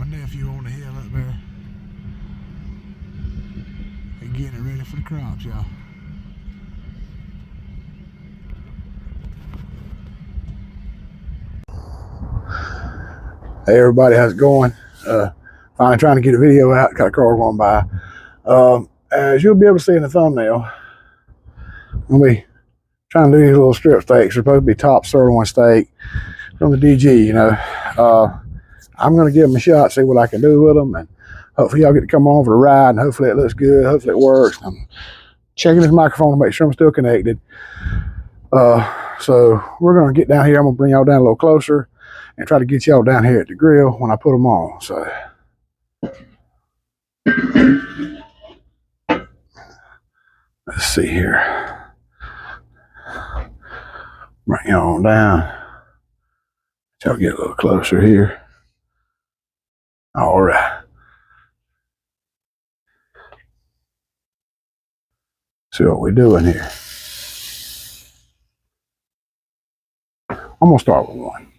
nephew on the hill up there. They're getting it ready for the crops, y'all. Hey everybody, how's it going? Finally trying to get a video out. Got a car going by. As you'll be able to see in the thumbnail, I'm gonna be trying to do these little strip steaks. They're supposed to be top sirloin steak from the DG, you know. I'm gonna give them a shot, see what I can do with them, and hopefully y'all get to come on for the ride, and hopefully it looks good, hopefully it works. I'm checking this microphone to make sure I'm still connected. So we're gonna get down here. I'm gonna bring y'all down a little closer and try to get y'all down here at the grill when I put them on. So let's see here. Bring y'all on down. Y'all get a little closer here. All right. See what we're doing here. I'm gonna start with one.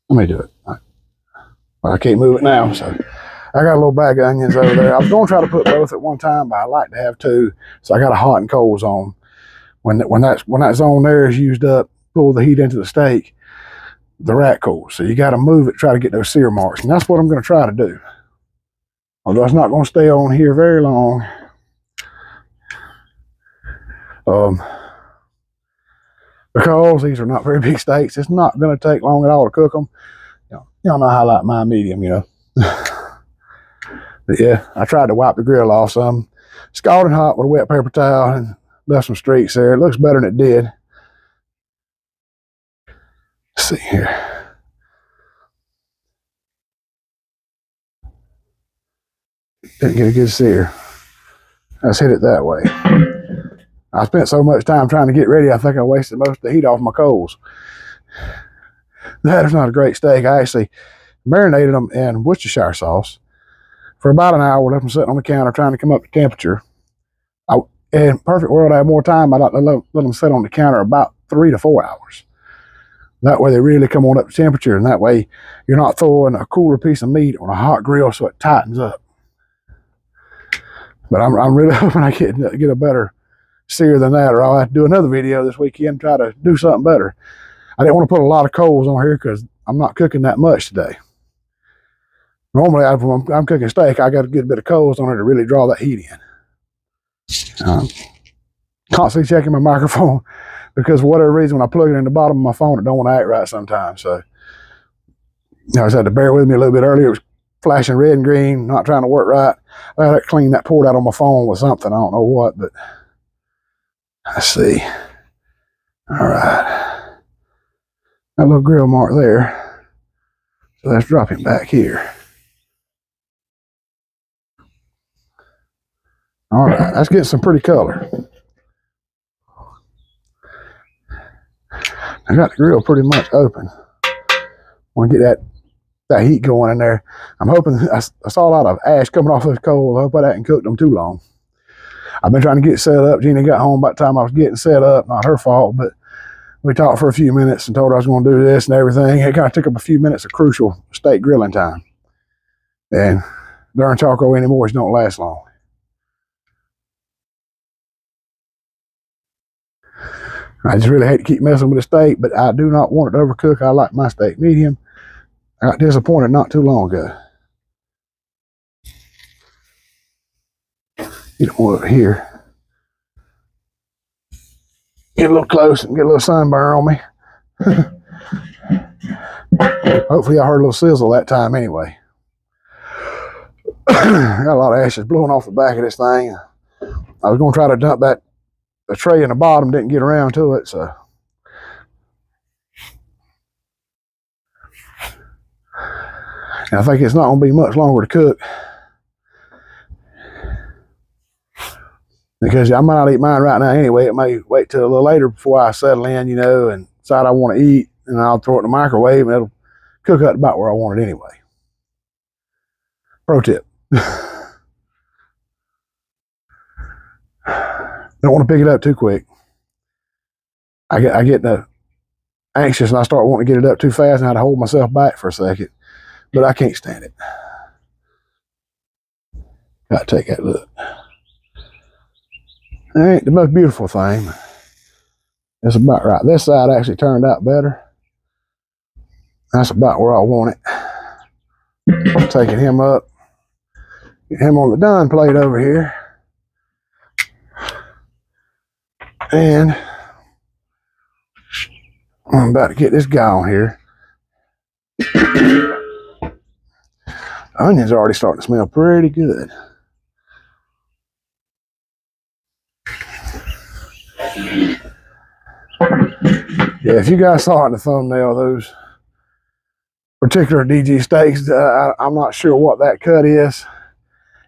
Let me do it. I can't move it now, so I got a little bag of onions over there. I was gonna try to put both at one time, but I like to have two, so I got a hot and cold zone. When that zone there is used up, pull the heat into the steak, the rack cools. So you got to move it, try to get those sear marks, and that's what I'm going to try to do. Although it's not going to stay on here very long. Because these are not very big steaks, it's not going to take long at all to cook them. Y'all know how I like my medium, you know. But yeah, I tried to wipe the grill off some, scalding hot with a wet paper towel, and left some streaks there. It looks better than it did. Let's see here. Didn't get a good sear. Let's hit it that way. I spent so much time trying to get ready, I think I wasted most of the heat off my coals. That is not a great steak. I actually marinated them in Worcestershire sauce for about an hour, left them sitting on the counter trying to come up to temperature. In a perfect world, I have more time. I'd like to let them sit on the counter about 3 to 4 hours. That way they really come on up to temperature, and that way you're not throwing a cooler piece of meat on a hot grill so it tightens up. But I'm really hoping I get a better sear than that, or I'll have to do another video this weekend and try to do something better. I didn't want to put a lot of coals on here because I'm not cooking that much today. Normally, when I'm cooking steak, I got a good bit of coals on it to really draw that heat in. Constantly checking my microphone because for whatever reason, when I plug it in the bottom of my phone, it don't want to act right sometimes. So I just had to bear with me a little bit earlier. It was flashing red and green, not trying to work right. I had to clean that port out on my phone with something. I don't know what, but let's see. All right. That little grill mark there. So let's drop him back here. All right, let's get some pretty color. I got the grill pretty much open. Want to get that heat going in there. I'm hoping, I saw a lot of ash coming off those coals. I hope I hadn't cooked them too long. I've been trying to get set up. Jeannie got home by the time I was getting set up. Not her fault, but we talked for a few minutes and told her I was going to do this and everything. It kind of took up a few minutes of crucial steak grilling time. And darn charcoal anymore, don't last long. I just really hate to keep messing with the steak, but I do not want it to overcook. I like my steak medium. I got disappointed not too long ago. Get more over here. Get a little close and get a little sunburn on me. Hopefully I heard a little sizzle that time anyway. I got a lot of ashes blowing off the back of this thing. I was going to try to dump the tray in the bottom, didn't get around to it, so. And I think it's not going to be much longer to cook. Because I might not eat mine right now anyway. It may wait till a little later before I settle in, you know, and decide I want to eat, and I'll throw it in the microwave and it'll cook up about where I want it anyway. Pro tip. Don't want to pick it up too quick. I get the anxious and I start wanting to get it up too fast and I had to hold myself back for a second. But I can't stand it. Gotta take that look. That ain't the most beautiful thing. It's about right. This side actually turned out better. That's about where I want it. I'm taking him up. Get him on the done plate over here. And I'm about to get this guy on here. Onions are already starting to smell pretty good. Yeah, if you guys saw it in the thumbnail, those particular DG steaks, I'm not sure what that cut is.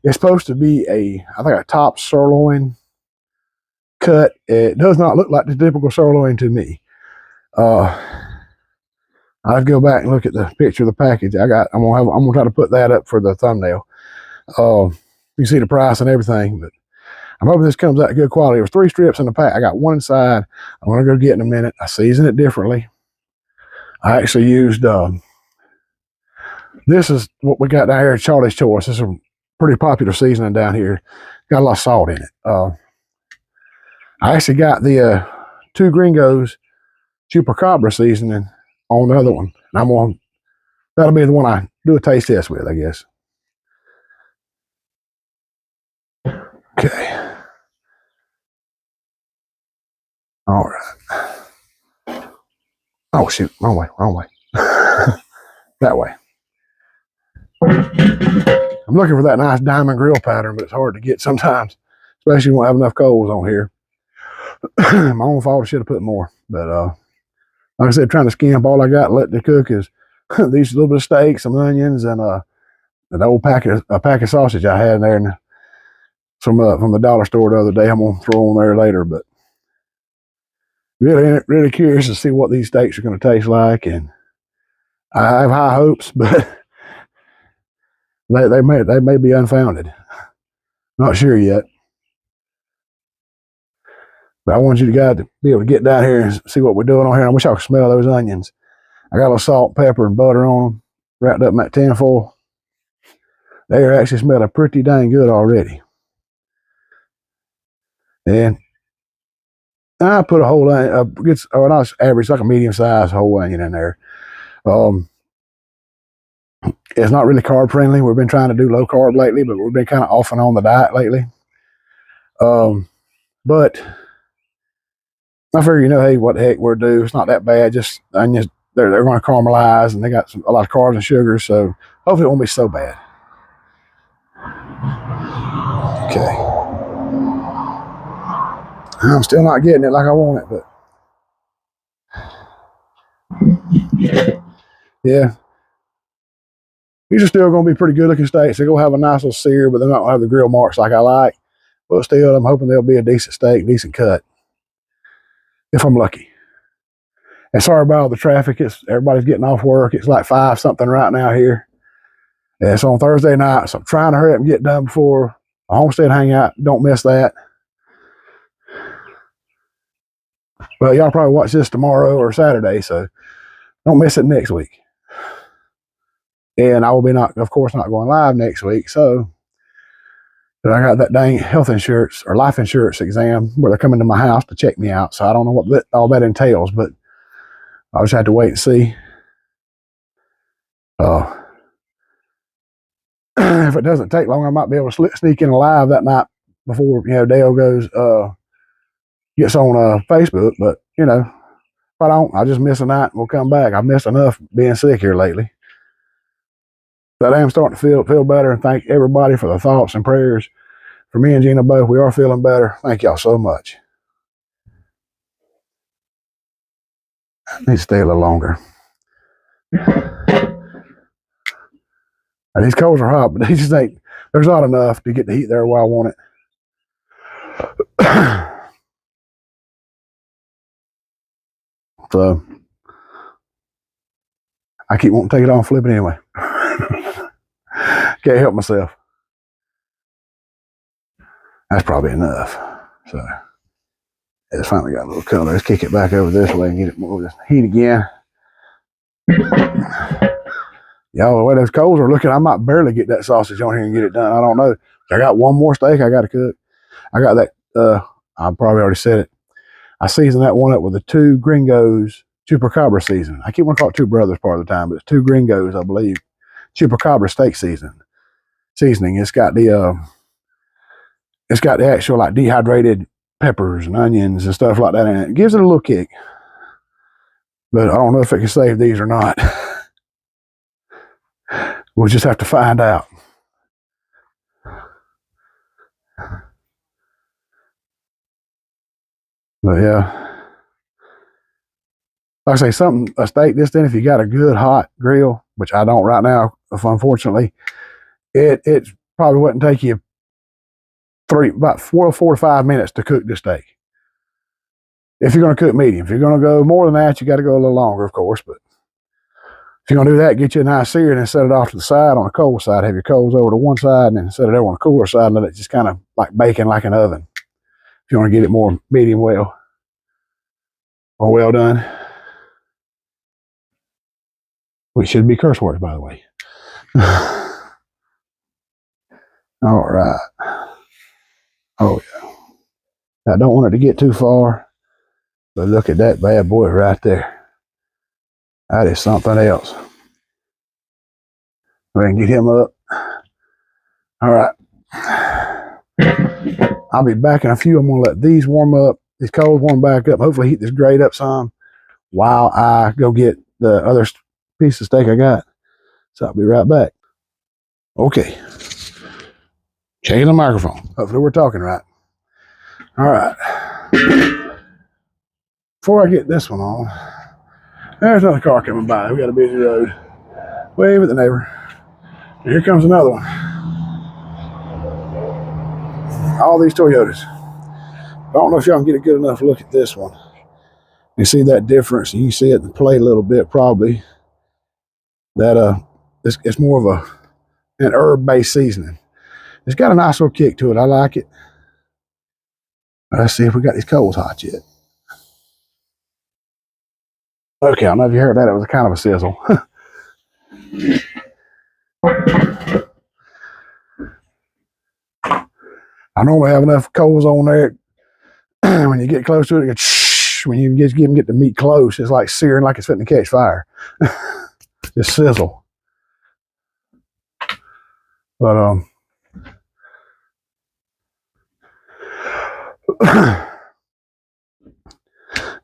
It's supposed to be I think a top sirloin cut. It does not look like the typical sirloin to me. I'll go back and look at the picture of the package. I'm gonna try to put that up for the thumbnail. You can see the price and everything, but I'm hoping this comes out good quality. There was 3 strips in the pack. I got one inside. I'm gonna go get in a minute. I season it differently. I actually used this is what we got down here at Charlie's Choice. This is a pretty popular seasoning down here. Got a lot of salt in it. I actually got the 2 Gringos Chupacabra seasoning on the other one. And that'll be the one I do a taste test with, I guess. Okay. All right. Oh, shoot. Wrong way. That way. I'm looking for that nice diamond grill pattern, but it's hard to get sometimes, especially when we don't have enough coals on here. My own fault, I should have put more. But like I said, trying to skimp all I got and let it cook is these little bit of steaks, some onions, and an old pack of sausage I had in there, and from the dollar store the other day. I'm gonna throw on there later, but really curious to see what these steaks are going to taste like, and I have high hopes, but they may be unfounded. Not sure yet. But I want you guys to be able to get down here and see what we're doing on here. I wish I could smell those onions. I got a little salt, pepper, and butter on them, wrapped up in that tinfoil. They are actually smelling pretty dang good already. And I put a whole onion, not average, like a medium-sized whole onion in there. It's not really carb friendly. We've been trying to do low carb lately, but we've been kind of off and on the diet lately. But I figure, hey, what the heck we're due. It's not that bad. Just onions, they're going to caramelize, and they got a lot of carbs and sugars, so hopefully it won't be so bad. Okay. I'm still not getting it like I want it, but yeah. These are still going to be pretty good looking steaks. They're going to have a nice little sear, but they're not going to have the grill marks like I like. But still, I'm hoping they'll be a decent steak, decent cut, if I'm lucky. And sorry about all the traffic. Everybody's getting off work. It's like 5 something right now here. And it's on Thursday night, so I'm trying to hurry up and get done before a homestead hangout. Don't miss that. Well, y'all probably watch this tomorrow or Saturday, so don't miss it next week. And I will be of course not going live next week, so but I got that dang health insurance or life insurance exam where they're coming to my house to check me out. So I don't know what all that entails, but I'll just have to wait and see. If it doesn't take long, I might be able to sneak in live that night before Dale gets on Facebook. But if I don't, I'll just miss a night and we'll come back. I've missed enough being sick here lately. But I am starting to feel better, and thank everybody for the thoughts and prayers. For me and Gina both, we are feeling better. Thank y'all so much. I need to stay a little longer. These coals are hot, but they just ain't. There's not enough to get the heat there where I want it. So I keep wanting to take it off and flip it anyway. Can't help myself. That's probably enough. So It's finally got a little color. Let's kick it back over this way and get it more of the heat again. Y'all, the way those coals are looking, I might barely get that sausage on here and get it done. I don't know. I got one more steak I got to cook. I got that, I probably already said it. I seasoned that one up with the two Gringos Chupacabra seasoning. I keep wanting to call it Two Brothers part of the time, but it's two Gringos, I believe. Chupacabra steak seasoning. It's got the actual like dehydrated peppers and onions and stuff like that in it. It gives it a little kick. But I don't know if it can save these or not. We'll just have to find out. But yeah, like I say, a steak this thin, if you got a good hot grill, which I don't right now, unfortunately, it probably wouldn't take you about 4 to 5 minutes to cook this steak. If you're going to cook medium. If you're going to go more than that, you got to go a little longer, of course. But if you're going to do that, get you a nice sear and then set it off to the side on the cold side. Have your coals over to one side and then set it over on the cooler side and let it just kind of like baking like an oven. If you want to get it more medium well or well done. Which should be curse words, by the way. All right. Oh, yeah. I don't want it to get too far, but look at that bad boy right there. That is something else. We can get him up. All right. I'll be back in a few. I'm going to let these warm up, these coals warm back up, hopefully heat this grate up some while I go get the other piece of steak I got. So I'll be right back. Okay. Changing the microphone. Hopefully we're talking right. All right. Before I get this one on, there's another car coming by. We got a busy road. Wave at the neighbor. And here comes another one. All these Toyotas. I don't know if y'all can get a good enough look at this one. You see that difference. You can see it in the plate a little bit probably. That it's more of an herb-based seasoning. It's got a nice little kick to it. I like it. Let's see if we got these coals hot yet. Okay, I don't know if you heard that. It was kind of a sizzle. I normally have enough coals on there. When you get close to it, it gets shh. When you get the meat close, it's like searing like it's fitting to catch fire. Just sizzle. But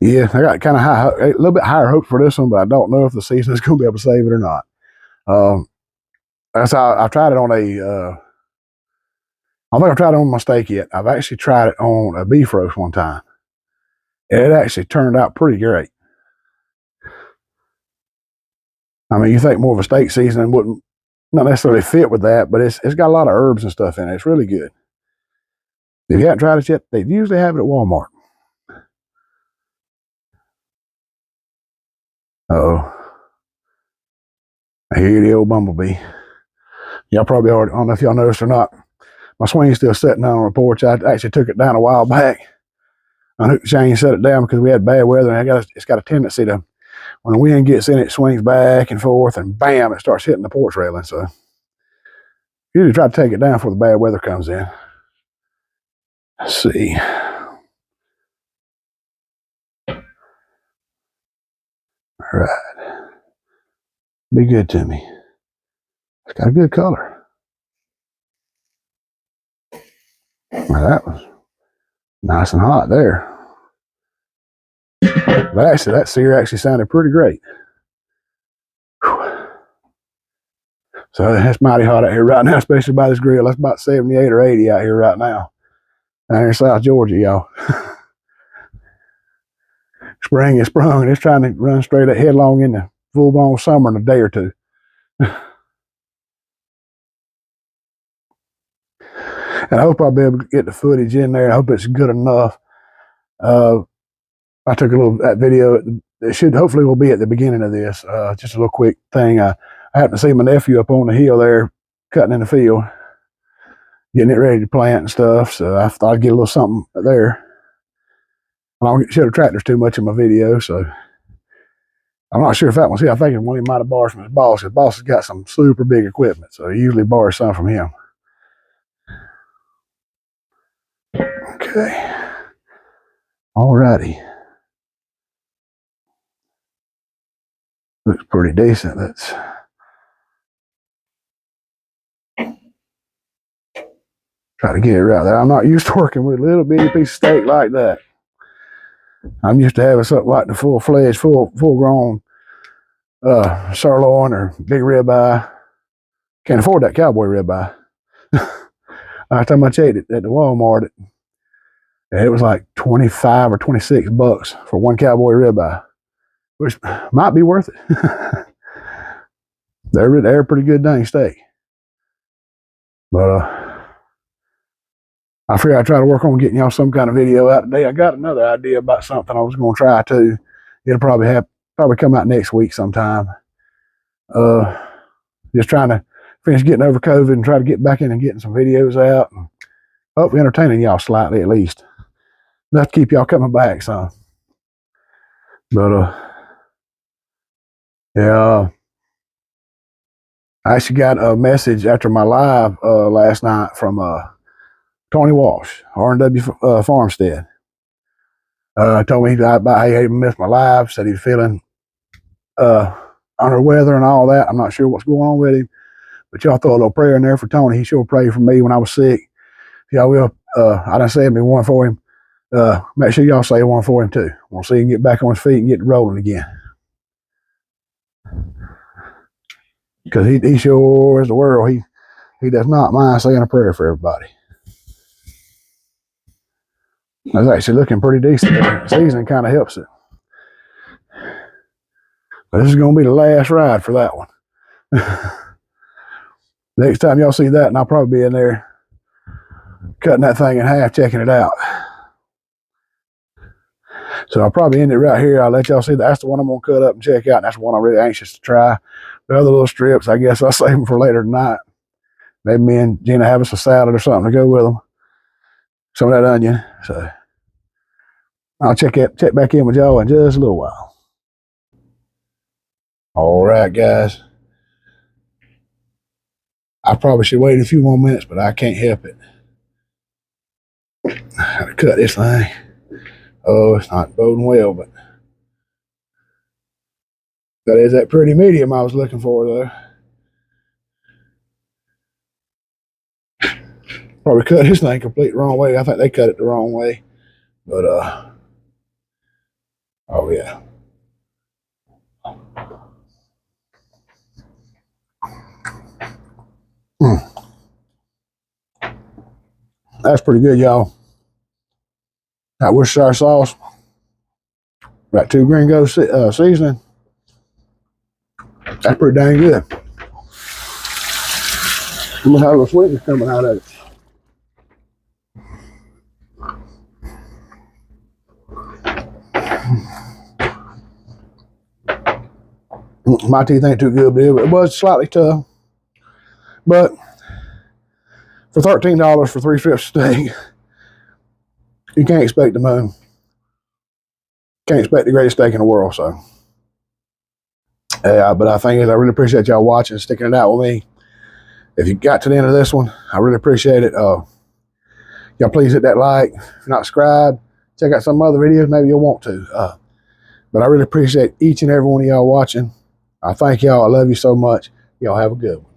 yeah, I got kind of a little bit higher hope for this one, but I don't know if the seasoning's going to be able to save it or not. That's how I've tried it on I don't think I've tried it on my steak yet. I've actually tried it on a beef roast one time. It actually turned out pretty great. I mean, you think more of a steak seasoning wouldn't not necessarily fit with that, but it's got a lot of herbs and stuff in it. It's really good. If you haven't tried it yet, they usually have it at Walmart. Uh-oh. I hear the old bumblebee. Y'all probably already, I don't know if y'all noticed or not. My swing's still sitting down on the porch. I actually took it down a while back. I hooked the chain, set it down because we had bad weather, and it's got a tendency to, when the wind gets in, it swings back and forth, and bam, it starts hitting the porch railing. So usually try to take it down before the bad weather comes in. Let's see. All right. Be good to me. It's got a good color. Well, that was nice and hot there. But actually, that sear actually sounded pretty great. Whew. So it's mighty hot out here right now, especially by this grill. That's about 78 or 80 out here right now. Down here in South Georgia, y'all. Spring is sprung, and it's trying to run straight up headlong into full-blown summer in a day or two. And I hope I'll be able to get the footage in there. I hope it's good enough. I took a little that video. It should hopefully will be at the beginning of this. Just a little quick thing. I happened to see my nephew up on the hill there, cutting in the field, getting it ready to plant and stuff. So I thought I'd get a little something there. I don't show the tractors too much in my video, so I'm not sure if that one's here. I think one he might have borrowed from his boss. His boss has got some super big equipment, so he usually borrows some from him. Okay. Alrighty. Looks pretty decent. Let's try to get it right there. I'm not used to working with a little bitty piece of steak like that. I'm used to having something like the full-fledged, full-grown sirloin or big ribeye. Can't afford that cowboy ribeye. Last time I checked it at the Walmart, it was like 25 or 26 bucks for one cowboy ribeye, which might be worth it. they're a pretty good dang steak. But I figure I'd try to work on getting y'all some kind of video out today. I got another idea about something I was going to try too. It'll probably come out next week sometime. Just trying to finish getting over COVID and try to get back in and getting some videos out. And hopefully entertaining y'all slightly at least. Enough to keep y'all coming back some. But yeah, I actually got a message after my live last night from Tony Walsh, R&W Farmstead. Told me about he missed my live, said he was feeling under weather and all that. I'm not sure what's going on with him, but y'all throw a little prayer in there for Tony. He sure prayed for me when I was sick. Y'all will. I done said me one for him. Make sure y'all say one for him too. Want to see him get back on his feet and get rolling again. Because he sure is the world. He does not mind saying a prayer for everybody. It's actually looking pretty decent. The season kind of helps it. But this is going to be the last ride for that one. Next time y'all see that, and I'll probably be in there cutting that thing in half, checking it out. So I'll probably end it right here. I'll let y'all see that's the one I'm going to cut up and check out. And that's the one I'm really anxious to try. The other little strips, I guess I'll save them for later tonight. Maybe me and Gina have us a salad or something to go with them. Some of that onion. So I'll check back in with y'all in just a little while. All right, guys. I probably should wait a few more minutes, but I can't help it. I gotta cut this thing. Oh, it's not boding well, but that is that pretty medium I was looking for, though. Probably cut this thing complete wrong way. I think they cut it the wrong way, but oh yeah. That's pretty good, y'all. That Worcestershire sauce. Got 2 Gringo seasoning. That's pretty dang good. I'm gonna have a sweetness coming out of it. My teeth ain't too good, but it was slightly tough. But for $13 for 3 strips of steak, you can't expect the moon. Can't expect the greatest steak in the world, so. Yeah, but I really appreciate y'all watching, sticking it out with me. If you got to the end of this one, I really appreciate it. Y'all please hit that like. If you're not subscribed, check out some other videos. Maybe you'll want to. But I really appreciate each and every one of y'all watching. I thank y'all. I love you so much. Y'all have a good one.